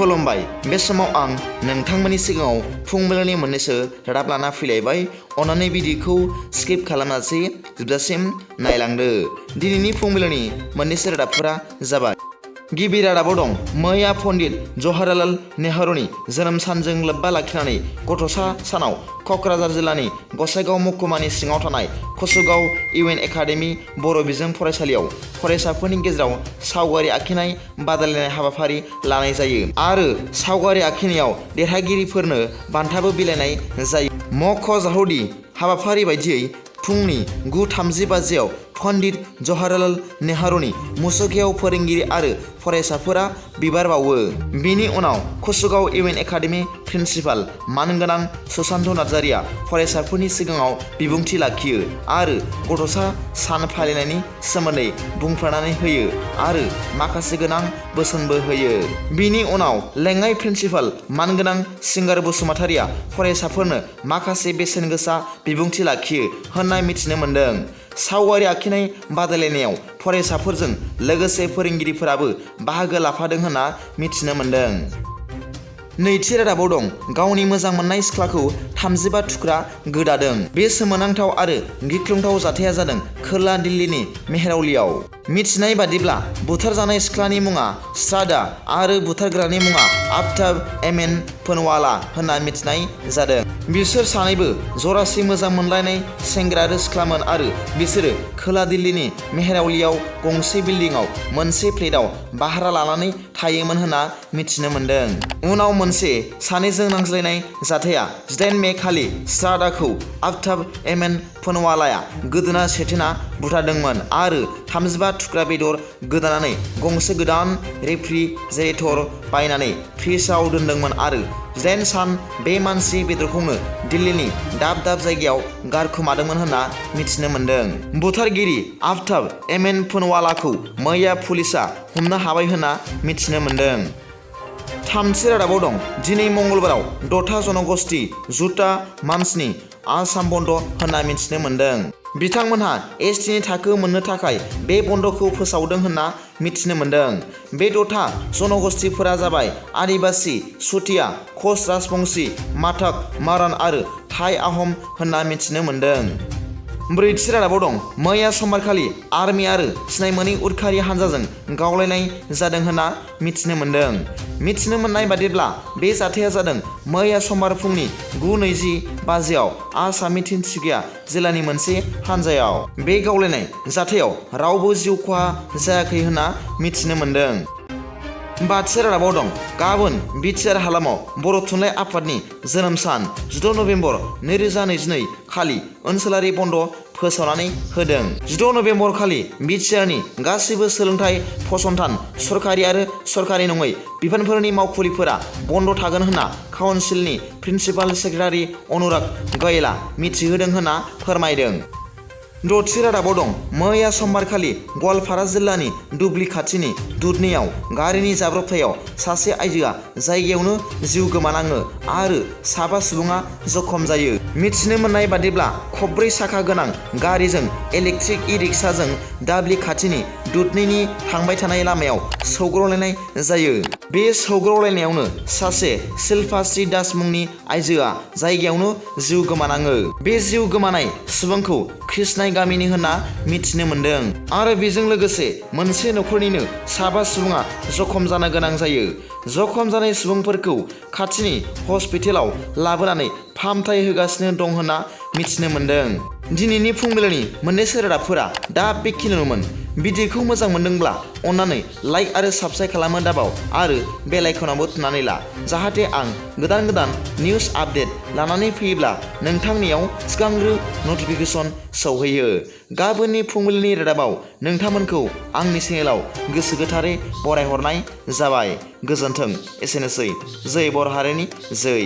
खुलुमबाय। बे समाव आं नोंथांमोननि सिगाङाव फुंबिलिनि मोननैसो रादाब लाना फैलायबाय। अन्नानै भिडिअखौ स्किप खालामालासे जोबजासिम नायलांदो। दिनैनि फुंबिलिनि मोननैसो रादाबफोरा जाबाय। गिबि रादाबाव दं मैया पन्डित जवाहरलाल नेहरूनि जोनोम सानजों लोब्बा लाखिनानै गथ'सा सानाव क'क्राझार जिल्लानि गसाइगाव महकुमानि सिङाव थानाय कसुगाव इउएन एकाडेमि बर' बिजों फरायसालियाव फरायसाफोरनि गेजेराव सावगारि आखिनाय बादायलायनाय हाबाफारि लानाय जायो आरो सावगारि आखिनायाव देरहागिरिफोरनो बान्थाबो बिलाइनाय जायो। मख'जाथावदि हाबाफारि बायदियै फुंनि 9:30 बाजियाव पन्डित जवाहरलाल नेहरूनि मुसुखायाव फोरोंगिरि आरो फरायसाफोरा बिबार बावो। बिनि उनाव कसुगाव इउएन एकाडेमि प्रिन्सिपाल मानगोनां सुशान्त नार्जारिया फरायसाफोरनि सिगाङाव बिबुंथि लाखियो आरो गथ'सा सान फालिनायनि सोमोन्दै बुंफोरनानै होयो आरो माखासे गोनां बोसोनबो होयो। बिनि उनाव लेङाइ प्रिन्सिपाल मानगोनां सिंगार बसुमतारिया फरायसाफोरनो माखासे बेसेन गोसा बिबुंथि लाखियो होनना मिथिनो मोन्दों। सावगारि आखिनाय बादायलायनायाव फरायसाफोरजों लोगोसे फोरोंगिरिफोराबो बाहागो लाफादों होनना मिथिनो मोन्दों। नैथि रादाबाव दं गावनि मोजां मोननाय सिख्लाखौ 35 थुख्रा गोदादों। बे सोमोनांथाव आरो गिख्रंथाव जाथाया जादों खोला दिल्लीनि मेहरौलीआव। मिथिनाय बादिब्ला बुथारजानाय सिख्लानि मुङा श्राद्धा आरो बुथारग्रानि मुङा आफ्ताब एमएन पनवाला होनना मिथिनाय जादों। बिसोर सानैबो जरासे मोजां मोनलायनाय सेंग्रा आरो सिख्लामोन आरो बिसोरो खोला दिल्लीनि मेहरौलीआव गंसे बिल्डिंआव मोनसे फ्लेटआव भारा लानानै थायोमोन होनना मिथिनो मोन्दों। उनाव मोनसे सानैजों नांज्लायनाय जाथाया 18 मे खालि श्राद्धाखौ आफ्ताब एमएन पनवालाया गोदोना सेथेना बुथारदोंमोन आरो 35 थुख्रा बेदर गोदानानै गंसे गोदान रेफ्रिजारेटर बायनानै फ्रिजआव दोनदोंमोन आरो 18 सान बे मानसि बेदरखौनो दिल्लीनि दाब दाब जायगायाव गारखोमादोंमोन होनना मिथिनो मोन्दों। बुथारगिरि आफ्ताब एमएन पनवालाखौ मैया पुलिसआ हमनो हाबाय होनना मिथिनो मोन्दों। थामथि रादाबाव दं दिनै मंगलबाराव 6था जनगोष्ठी जुटा मान्चनि आसाम बन्द होनना मिथिनो मोन्दों। बिथांमोनहा एसटिनि थाखो मोननो थाखाय बे बन्दखौ फोसावदों होनना मिथिनो मोन्दों। बे 6था जनगोष्ठीफोरा जाबाय आदिबासी, चुटिया, कच राजबंशी, माथाक, मारान आरो थाई आहम होनना मिथिनो मोन्दों। ब्रैथि रादाबाव दं मैया समबारखालि आर्मि आरो सिनाय मोनै उदखारि हानजाजों गावलायनाय जादों होनना मिथिनो मोन्दों। मिथिनो मोननाय बादिब्ला बे जाथाया जादों मैया समबार फुंनि 9:20 बाजियाव आसामनि तिनसुकिया जिल्लानि मोनसे हानजायाव। बे गावलायनाय जाथायाव रावबो जिउ खहा जायाखै होनना मिथिनो मोन्दों। बाथि रादाबाव दं गाबोन बिटिआर हालामाव बर' थुनलाइ आफादनि जोनोम सान 16 नभेम्बर 2022 खालि ओनसोलारि बन्द फोसावनानै होदों। 16 नभेम्बर खालि बिटिआरनि गासैबो सोलोंथाइ फसंथान सरकारि आरो सरकारि नङै बिफानफोरनि मावखुलिफोरा बन्द थागोन होनना काउन्सिलनि प्रिन्सिपाल सेक्रेटारि अनुराग गयेलआ मिथिहोदों होनना फोरमायदों। 6थि रादाबाव दं मैया समबारखालि गवालपारा जिल्लानि दुब्लि खाथिनि दुधनैयाव गारिनि जाब्रबथायाव सासे आइजोआ जायगायावनो जिउ गोमानाङो आरो 7 सुबुङा जखम जायो। मिथिनो मोननाय बादिब्ला खबब्रै साखा गोनां गारिजों इलेक्ट्रिक इ-रिक्साजों दाब्लि खाथिनि दुधनैनि थांबाय थानाय लामायाव सौग्रावलायनाय जायो। बे सौग्रावलायनायावनो सासे शिल्पाश्री दास मुंनि आइजोआ जायगायावनो जिउ गोमानाङो। बे जिउ गोमानाय सुबुंखौ कृष्णाय गामिनि होनना मिथिनो मोन्दों आरो बेजों लोगोसे मोनसे नखरनिनो 7 सुबुङा जखम जानो गोनां जायो। जखम जानाय सुबुंफोरखौ खाथिनि हस्पिटालाव लाबोनानै फाहामथाय होगासिनो दं होनना मिथिनो मोन्दों। दिनैनि फुंबिलिनि मोननैसो रादाबफोरा दा बेखिनियानोमोन। भिडिअखौ मोजां मोनदोंब्ला अन्नानै लाइक आरो साबस्क्राइब खालामनो दाबाव आरो बेल आइकनावबो थुनानै ला जाहाथे आं गोदान गोदान निउस आपडेट लानानै फैयोब्ला नोंथांनियाव सिगांग्रो नटिफिकेसन सौहैयो। गाबोननि फुंबिलिनि रादाबाव नोंथांमोनखौ आंनि चेनेलाव गोसो गोथारै बरायहरनाय जाबाय। गोजोन्थों। एसेनोसै। जै बर' हारिनि जै।